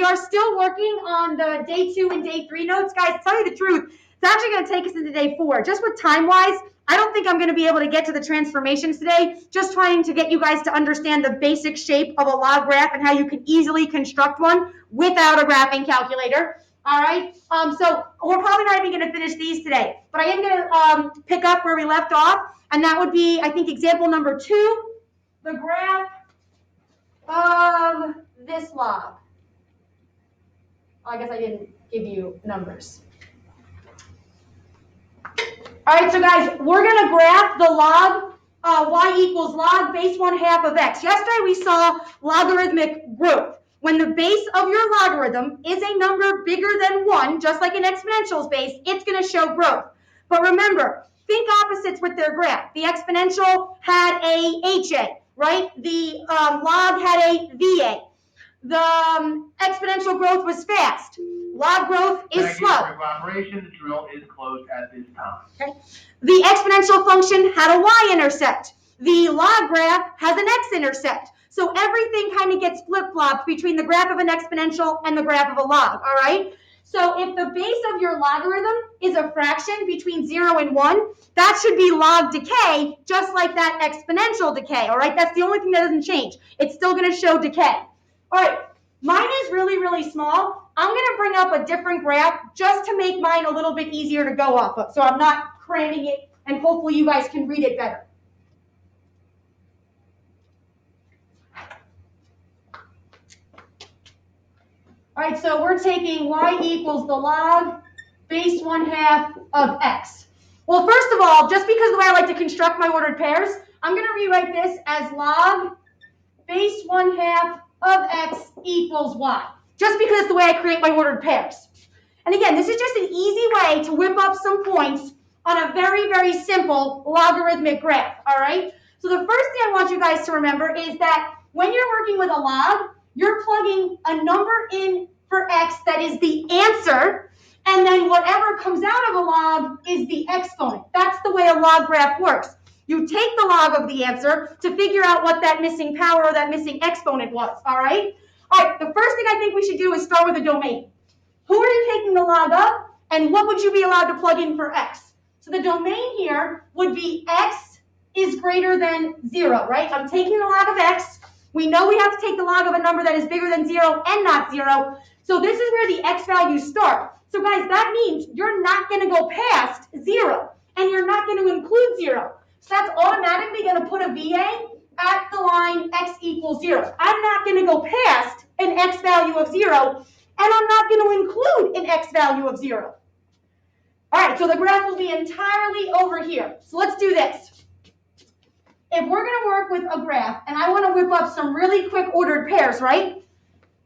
are still working on the day 2 and day 3 notes. Guys, to tell you the truth, it's actually going to take us into day 4. Just with time-wise, I don't think I'm going to be able to get to the transformations today. Just trying to get you guys to understand the basic shape of a log graph and how you can easily construct one without a graphing calculator. All right, so we're probably not even going to finish these today, but I am going to pick up where we left off, and that would be, I think, example number 2, the graph of this log. I guess I didn't give you numbers. All right, so guys, we're going to graph the log, y equals log base 1/2 of x. Yesterday we saw logarithmic growth. When the base of your logarithm is a number bigger than 1, just like an exponential's base, it's going to show growth. But remember, think opposites with their graph. The exponential had a HA, right? The log had a VA. The exponential growth was fast. Log growth is slow. For cooperation, the drill is closed at this time. Okay. The exponential function had a y-intercept. The log graph has an x-intercept. So everything kind of gets flip-flopped between the graph of an exponential and the graph of a log, all right? So if the base of your logarithm is a fraction between 0 and 1, that should be log decay, just like that exponential decay, all right? That's the only thing that doesn't change. It's still going to show decay. All right, mine is really, really small. I'm going to bring up a different graph just to make mine a little bit easier to go off of, so I'm not cramming it, and hopefully you guys can read it better. All right, so we're taking y equals the log base 1/2 of x. Well, first of all, just because the way I like to construct my ordered pairs, I'm going to rewrite this as log base 1/2 of x equals y, just because it's the way I create my ordered pairs. And again, this is just an easy way to whip up some points on a very, very simple logarithmic graph, all right? So the first thing I want you guys to remember is that when you're working with a log, you're plugging a number in for x that is the answer, and then whatever comes out of a log is the exponent. That's the way a log graph works. You take the log of the answer to figure out what that missing power or that missing exponent was, all right? All right, the first thing I think we should do is start with a domain. Who are you taking the log of, and what would you be allowed to plug in for x? So the domain here would be x is greater than 0, right? I'm taking the log of x. We know we have to take the log of a number that is bigger than 0 and not 0. So this is where the x values start. So guys, that means you're not going to go past 0, and you're not going to include 0. So that's automatically going to put a VA at the line x equals 0. I'm not going to go past an x value of 0, and I'm not going to include an x value of 0. All right, so the graph will be entirely over here. So let's do this. If we're going to work with a graph, and I want to whip up some really quick ordered pairs, right?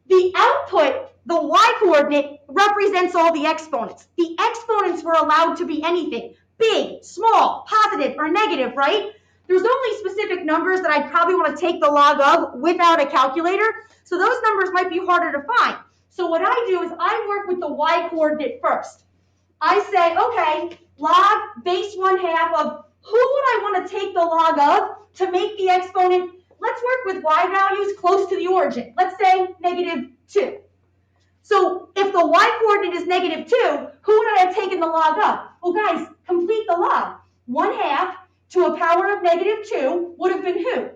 The output, the y-coordinate, represents all the exponents. The exponents were allowed to be anything, big, small, positive, or negative, right? There's only specific numbers that I'd probably want to take the log of without a calculator, so those numbers might be harder to find. So what I do is I work with the y-coordinate first. I say, okay, log base 1/2 of who would I want to take the log of to make the exponent? Let's work with y values close to the origin. Let's say -2. So if the y-coordinate is -2, who would I have taken the log of? Well, guys, complete the log. 1/2 to a power of -2 would have been who?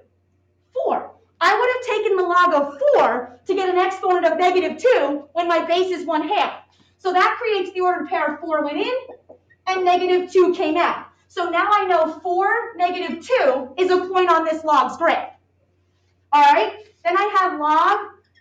4. I would have taken the log of 4 to get an exponent of -2 when my base is 1/2. So that creates the ordered pair of 4 went in and -2 came out. So now I know 4, -2 is a point on this log's graph. All right, then I have log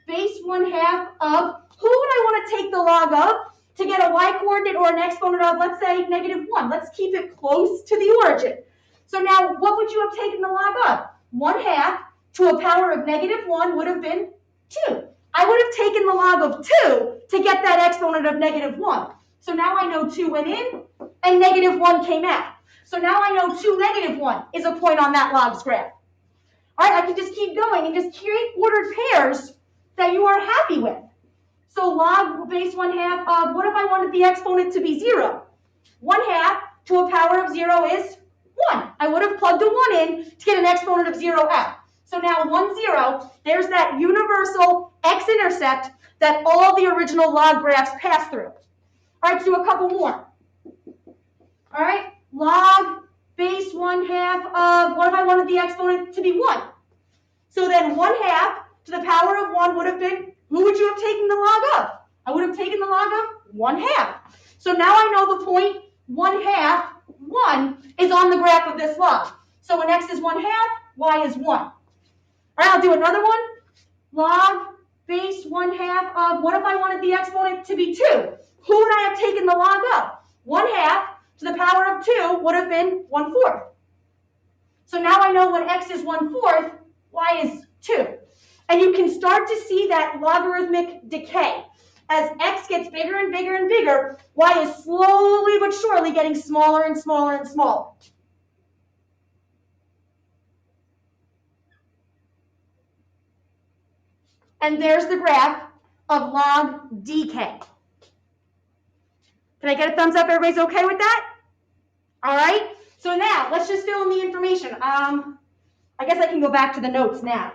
base 1/2 of who would I want to take the log of to get a y-coordinate or an exponent of, let's say, -1. Let's keep it close to the origin. So now what would you have taken the log of? 1/2 to a power of -1 would have been 2. I would have taken the log of 2 to get that exponent of -1. So now I know 2 went in and -1 came out. So now I know 2, -1 is a point on that log's graph. All right, I can just keep going and just create ordered pairs that you are happy with. So log base 1/2 of, what if I wanted the exponent to be 0? 1/2 to a power of 0 is 1. I would have plugged a 1 in to get an exponent of 0 out. So now 1, 0, there's that universal x-intercept that all the original log graphs pass through. All right, let's do a couple more. All right, log base 1/2 of, what if I wanted the exponent to be 1? So then 1/2 to the power of 1 would have been, who would you have taken the log of? I would have taken the log of 1/2. So now I know the point 1/2, 1 is on the graph of this log. So when x is 1/2, y is 1. All right, I'll do another one. Log base 1/2 of, what if I wanted the exponent to be 2? Who would I have taken the log of? 1/2 to the power of 2 would have been 1/4. So now I know when x is 1/4, y is 2. And you can start to see that logarithmic decay. As x gets bigger and bigger and bigger, y is slowly but surely getting smaller and smaller and smaller. And there's the graph of log decay. Can I get a thumbs up? Everybody's okay with that? All right. So now let's just fill in the information. I guess I can go back to the notes now.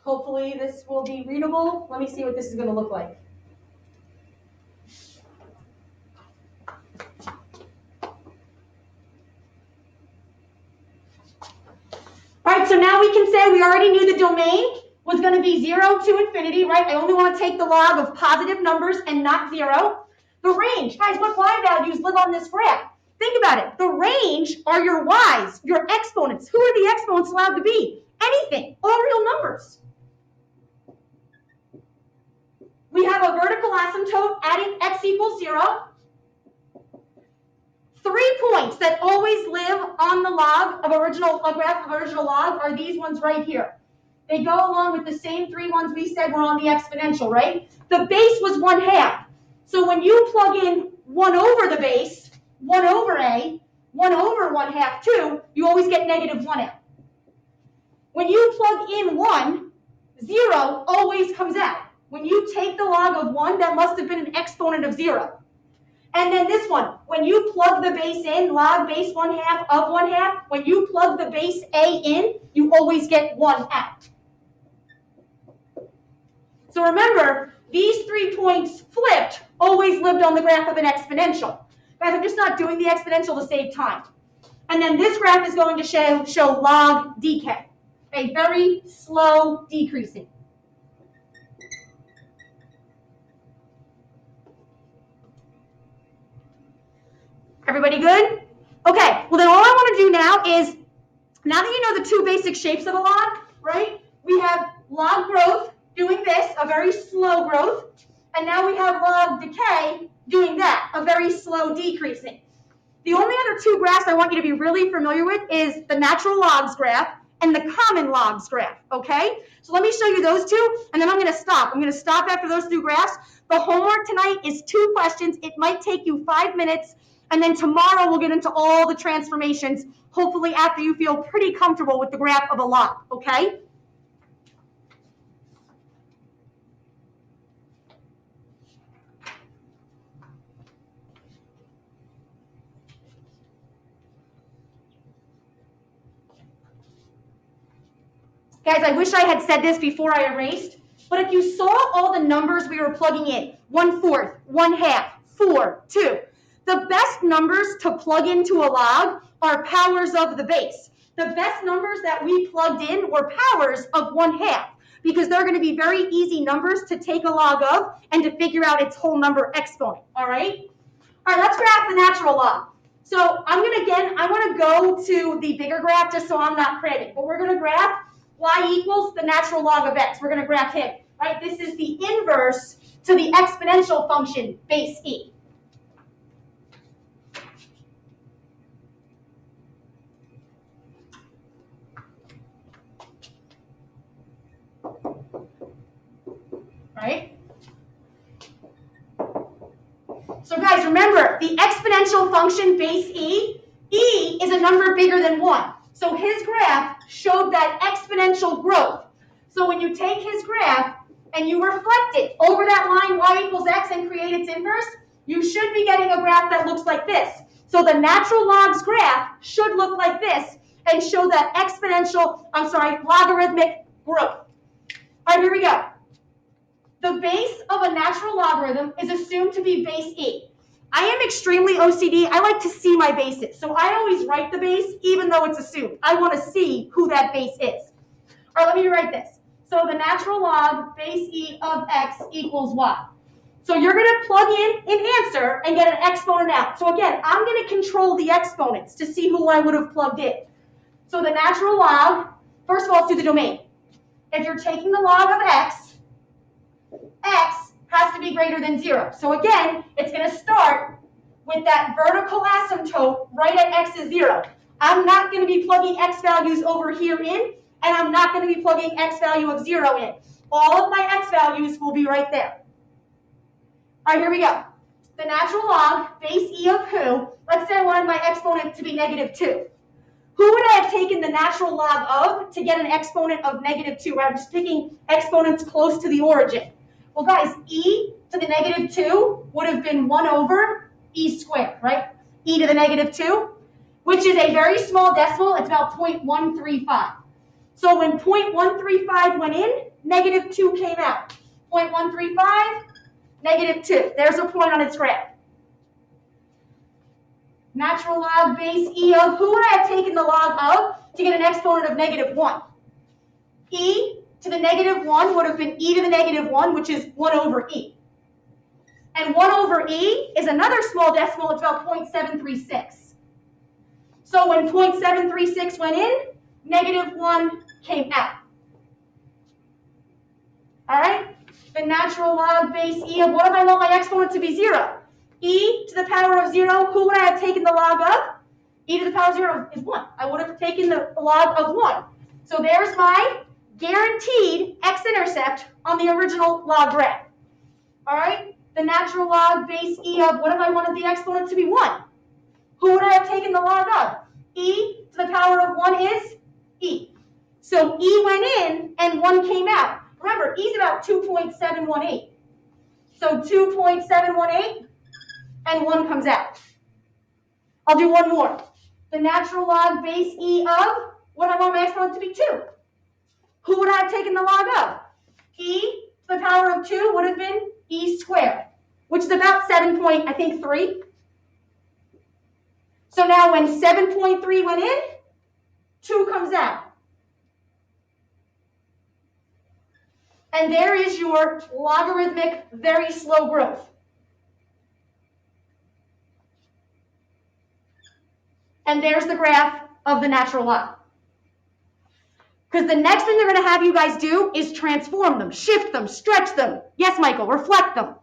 Hopefully this will be readable. Let me see what this is going to look like. All right, so now we can say we already knew the domain was going to be 0 to infinity, right? I only want to take the log of positive numbers and not 0. The range, guys, what y values live on this graph? Think about it. The range are your y's, your exponents. Who are the exponents allowed to be? Anything, all real numbers. We have a vertical asymptote adding x equals 0. 3 points that always live on the log of a graph of original log are these ones right here. They go along with the same 3 ones we said were on the exponential, right? The base was 1/2. So when you plug in 1 over the base, 1 over a, 1 over 1/2, 2, you always get negative 1a. When you plug in 1, 0 always comes out. When you take the log of 1, that must have been an exponent of 0. And then this one, when you plug the base in, log base 1/2 of 1/2, when you plug the base a in, you always get 1 out. So remember, these 3 points flipped always lived on the graph of an exponential. Guys, I'm just not doing the exponential to save time. And then this graph is going to show log decay, a very slow decreasing. Everybody good? Okay, well then all I want to do now is, now that you know the 2 basic shapes of a log, right? We have log growth doing this, a very slow growth, and now we have log decay doing that, a very slow decreasing. The only other 2 graphs I want you to be really familiar with is the natural logs graph and the common logs graph, okay? So let me show you those 2, and then I'm going to stop. I'm going to stop after those 2 graphs. The homework tonight is 2 questions. It might take you 5 minutes, and then tomorrow we'll get into all the transformations, hopefully after you feel pretty comfortable with the graph of a log, okay? Guys, I wish I had said this before I erased, but if you saw all the numbers we were plugging in, 1/4, 1/2, 4, 2, the best numbers to plug into a log are powers of the base. The best numbers that we plugged in were powers of 1/2 because they're going to be very easy numbers to take a log of and to figure out its whole number exponent, all right? All right, let's graph the natural log. So I want to go to the bigger graph just so I'm not crabbing, but we're going to graph y equals the natural log of x. We're going to graph him, right? This is the inverse to the exponential function base e. Right? So guys, remember, the exponential function base e is a number bigger than 1. So his graph showed that exponential growth. So when you take his graph and you reflect it over that line y equals x and create its inverse, you should be getting a graph that looks like this. So the natural logs graph should look like this and show that logarithmic growth. All right, here we go. the base of a natural logarithm is assumed to be base e. I am extremely OCD. I like to see my bases. So I always write the base even though it's assumed. I want to see who that base is. All right, let me rewrite this. So the natural log base e of x equals y. So you're going to plug in an answer and get an exponent out. So again, I'm going to control the exponents to see who I would have plugged in. So the natural log, first of all, let's do the domain. If you're taking the log of x, x has to be greater than 0. So again, it's going to start with that vertical asymptote right at x is 0. I'm not going to be plugging x values over here in, and I'm not going to be plugging x value of 0 in. All of my x values will be right there. All right, here we go. The natural log, base e of who? Let's say I wanted my exponent to be -2. Who would I have taken the natural log of to get an exponent of -2? Right? I'm just picking exponents close to the origin. Well, guys, e to the -2 would have been 1 over e squared, right? E to the -2, which is a very small decimal. It's about 0.135. So when 0.135 went in, -2 came out. 0.135, -2. There's a point on its graph. Natural log base e of who would I have taken the log of to get an exponent of -1? E to the -1 would have been e to the -1, which is 1 over e. And 1 over e is another small decimal. It's about 0.736. So when 0.736 went in, -1 came out. All right? The natural log base e of what if I want my exponent to be 0? E to the power of 0, who would I have taken the log of? E to the power of 0 is 1. I would have taken the log of 1. So there's my guaranteed x-intercept on the original log graph. All right? The natural log base e of what if I wanted the exponent to be 1? Who would I have taken the log of? E to the power of 1 is e. So e went in and 1 came out. Remember, e is about 2.718. So 2.718 and 1 comes out. I'll do one more. The natural log base e of what I want my exponent to be 2. Who would I have taken the log of? E to the power of 2 would have been e squared, which is about 7.3. So now when 7.3 went in, 2 comes out. And there is your logarithmic very slow growth. And there's the graph of the natural log. Because the next thing they're going to have you guys do is transform them, shift them, stretch them. Yes, Michael, reflect them.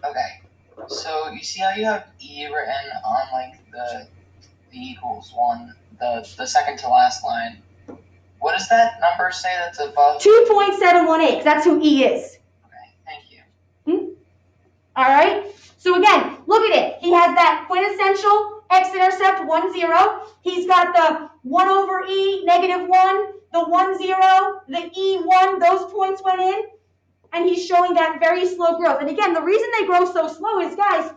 Okay. So you see how you have e written on like the equals 1, the second to last line. What does that number say that's above? 2.718, that's who e is. Okay, thank you. All right. So again, look at it. He has that quintessential x-intercept 1, 0. He's got the 1 over e, -1, the 1, 0, the e, 1. Those points went in. And he's showing that very slow growth. And again, the reason they grow so slow is, guys,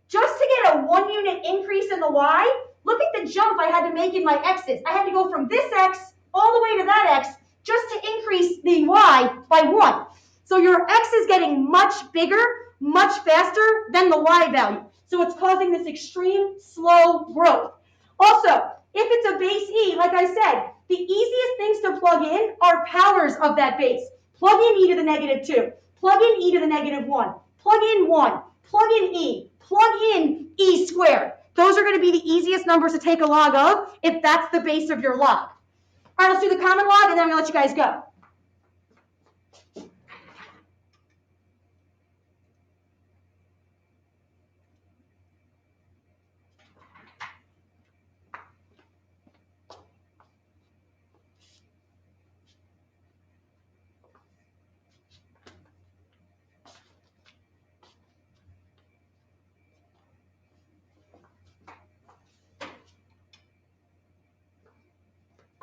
just to get a 1 unit increase in the y, look at the jump I had to make in my x's. I had to go from this x all the way to that x just to increase the y by 1. So your x is getting much bigger, much faster than the y value. So it's causing this extreme slow growth. Also, if it's a base e, like I said, the easiest things to plug in are powers of that base. Plug in e to the -2, plug in e to the -1, plug in 1, plug in e, plug in e squared. Those are going to be the easiest numbers to take a log of if that's the base of your log. All right, let's do the common log and then I'm going to let you guys go.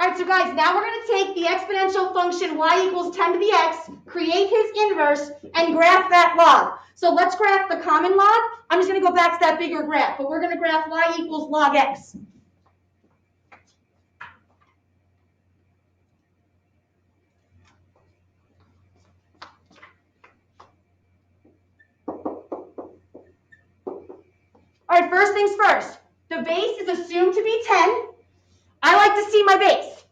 All right, so guys, now we're going to take the exponential function y equals 10 to the x, create his inverse, and graph that log. So let's graph the common log. I'm just going to go back to that bigger graph, but we're going to graph y equals log x. right, first things first. The base is assumed to be 10. I like to see my base.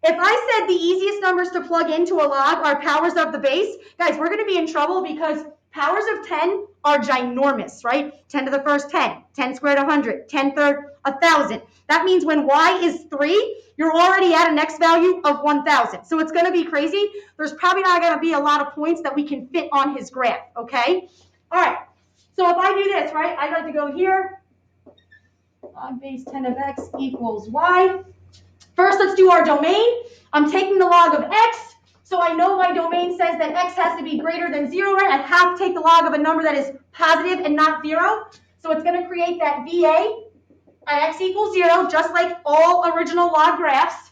If I said the easiest numbers to plug into a log are powers of the base, guys, we're going to be in trouble because powers of 10 are ginormous, right? 10 to the first 10, 10 squared 100, 10 third 1,000. That means when y is 3, you're already at an x value of 1,000. So it's going to be crazy. There's probably not going to be a lot of points that we can fit on his graph, okay? All right, so if I do this, right, I'd like to go here. Log base 10 of x equals y. First, let's do our domain. I'm taking the log of x, so I know my domain says that x has to be greater than 0, right? I have to take the log of a number that is positive and not 0. So it's going to create that VA at x equals 0, just like all original log graphs.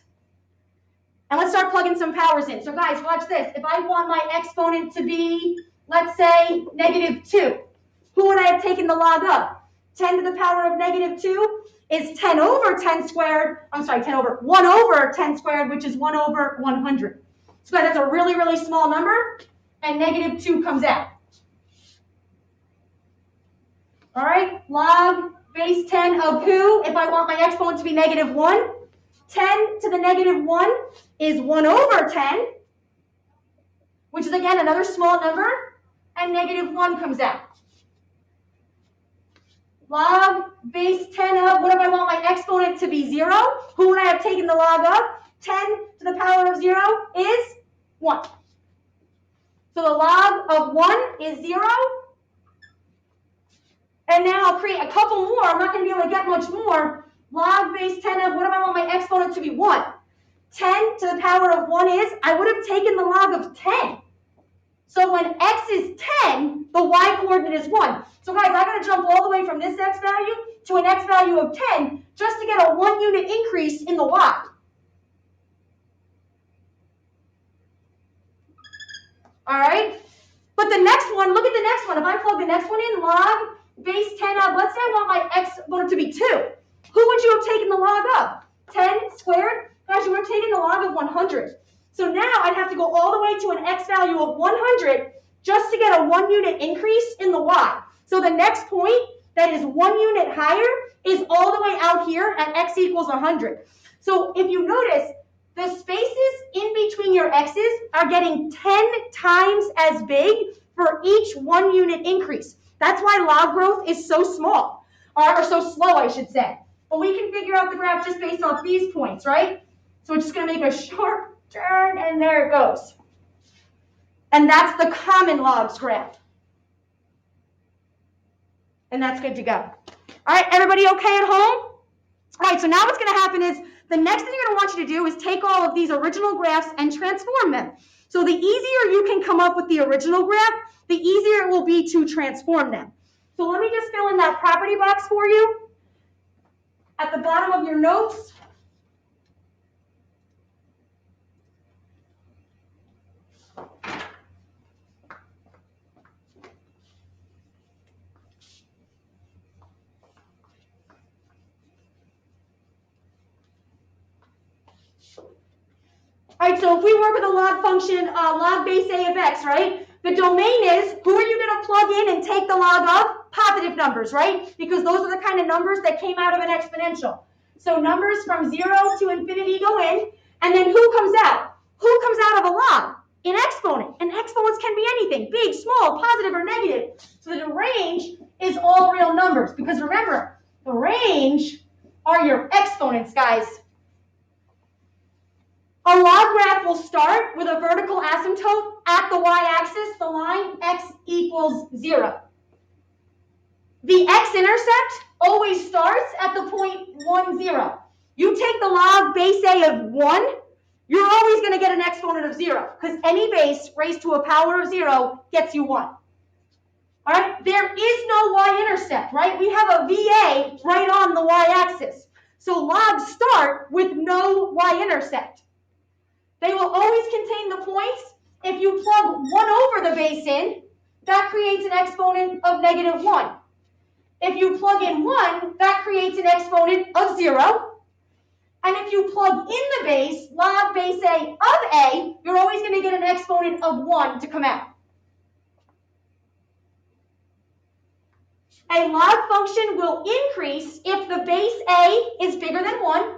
And let's start plugging some powers in. So guys, watch this. If I want my exponent to be, let's say, -2, who would I have taken the log of? 10 to the power of -2 is 10 over 10 squared. I'm sorry, 1 over 10 squared, which is 1 over 100. So that's a really, really small number, and -2 comes out. All right, log base 10 of who? If I want my exponent to be -1, 10 to the -1 is 1 over 10, which is, again, another small number, and -1 comes out. Log base 10 of, what if I want my exponent to be 0? Who would I have taken the log of? 10 to the power of 0 is 1. So the log of 1 is 0. And now I'll create a couple more. I'm not going to be able to get much more. Log base 10 of, what if I want my exponent to be 1? 10 to the power of 1 is, I would have taken the log of 10. So when x is 10, the y coordinate is 1. So guys, I'm going to jump all the way from this x value to an x value of 10 just to get a 1 unit increase in the y. All right? But the next one, look at the next one. If I plug the next one in, log base 10 of, let's say I want my exponent to be 2. Who would you have taken the log of? 10 squared? Guys, you would have taken the log of 100. So now I'd have to go all the way to an x value of 100 just to get a 1 unit increase in the y. So the next point that is 1 unit higher is all the way out here at x equals 100. So if you notice, the spaces in between your x's are getting 10 times as big for each 1 unit increase. That's why log growth is so small, or so slow, I should say. But we can figure out the graph just based off these points, right? So we're just going to make a sharp turn, and there it goes. And that's the common logs graph. And that's good to go. All right, everybody okay at home? All right, so now what's going to happen is the next thing I'm going to want you to do is take all of these original graphs and transform them. So the easier you can come up with the original graph, the easier it will be to transform them. So let me just fill in that property box for you at the bottom of your notes. All right, so if we work with a log function, log base a of x, right? The domain is, who are you going to plug in and take the log of? Positive numbers, right? Because those are the kind of numbers that came out of an exponential. So numbers from 0 to infinity go in, and then who comes out? Who comes out of a log? An exponent. And exponents can be anything, big, small, positive, or negative. So the range is all real numbers, because remember, the range are your exponents, guys. A log graph will start with a vertical asymptote at the y-axis, the line x equals 0. The x-intercept always starts at the point 1, 0. You take the log base a of 1, you're always going to get an exponent of 0, because any base raised to a power of 0 gets you 1. All right, there is no y-intercept, right? We have a VA right on the y-axis. So logs start with no y-intercept. They will always contain the points. If you plug 1 over the base in, that creates an exponent of -1. If you plug in 1, that creates an exponent of 0. And if you plug in the base, log base a of a, you're always going to get an exponent of 1 to come out. A log function will increase if the base a is bigger than 1,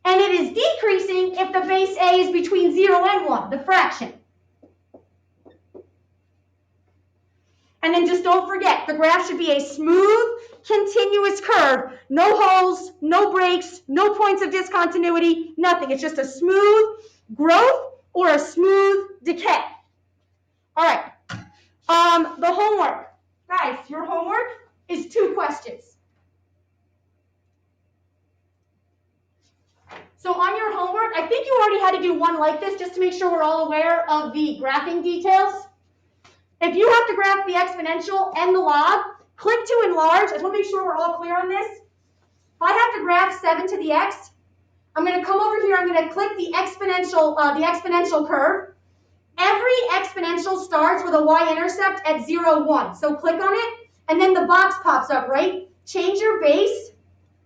and it is decreasing if the base a is between 0 and 1, the fraction. And then just don't forget, the graph should be a smooth, continuous curve. No holes, no breaks, no points of discontinuity, nothing. It's just a smooth growth or a smooth decay. All right. The homework. Guys, your homework is 2 questions. So on your homework, I think you already had to do one like this just to make sure we're all aware of the graphing details. If you have to graph the exponential and the log, click to enlarge. I just want to make sure we're all clear on this. If I have to graph 7 to the x, I'm going to come over here. I'm going to click the exponential curve. Every exponential starts with a y-intercept at 0, 1. So click on it, and then the box pops up, right? Change your base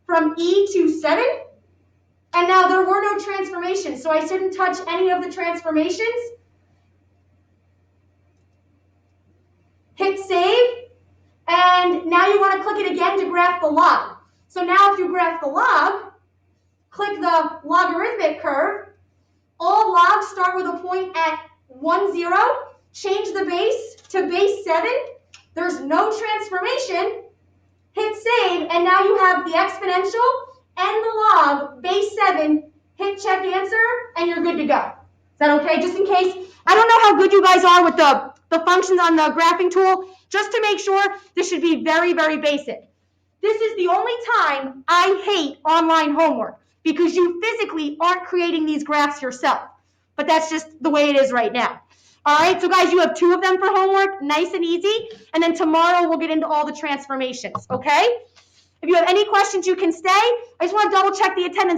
from e to 7. And now there were no transformations, so I shouldn't touch any of the transformations. Hit save, and now you want to click it again to graph the log. So now if you graph the log, click the logarithmic curve. All logs start with a point at 1, 0. Change the base to base 7. There's no transformation. Hit save, and now you have the exponential and the log, base 7. Hit check answer, and you're good to go. Is that okay? Just in case. I don't know how good you guys are with the functions on the graphing tool. Just to make sure, this should be very, very basic. This is the only time I hate online homework, because you physically aren't creating these graphs yourself. But that's just the way it is right now. All right, so guys, you have 2 of them for homework, nice and easy. And then tomorrow we'll get into all the transformations, okay? If you have any questions, you can stay. I just want to double check the attendance.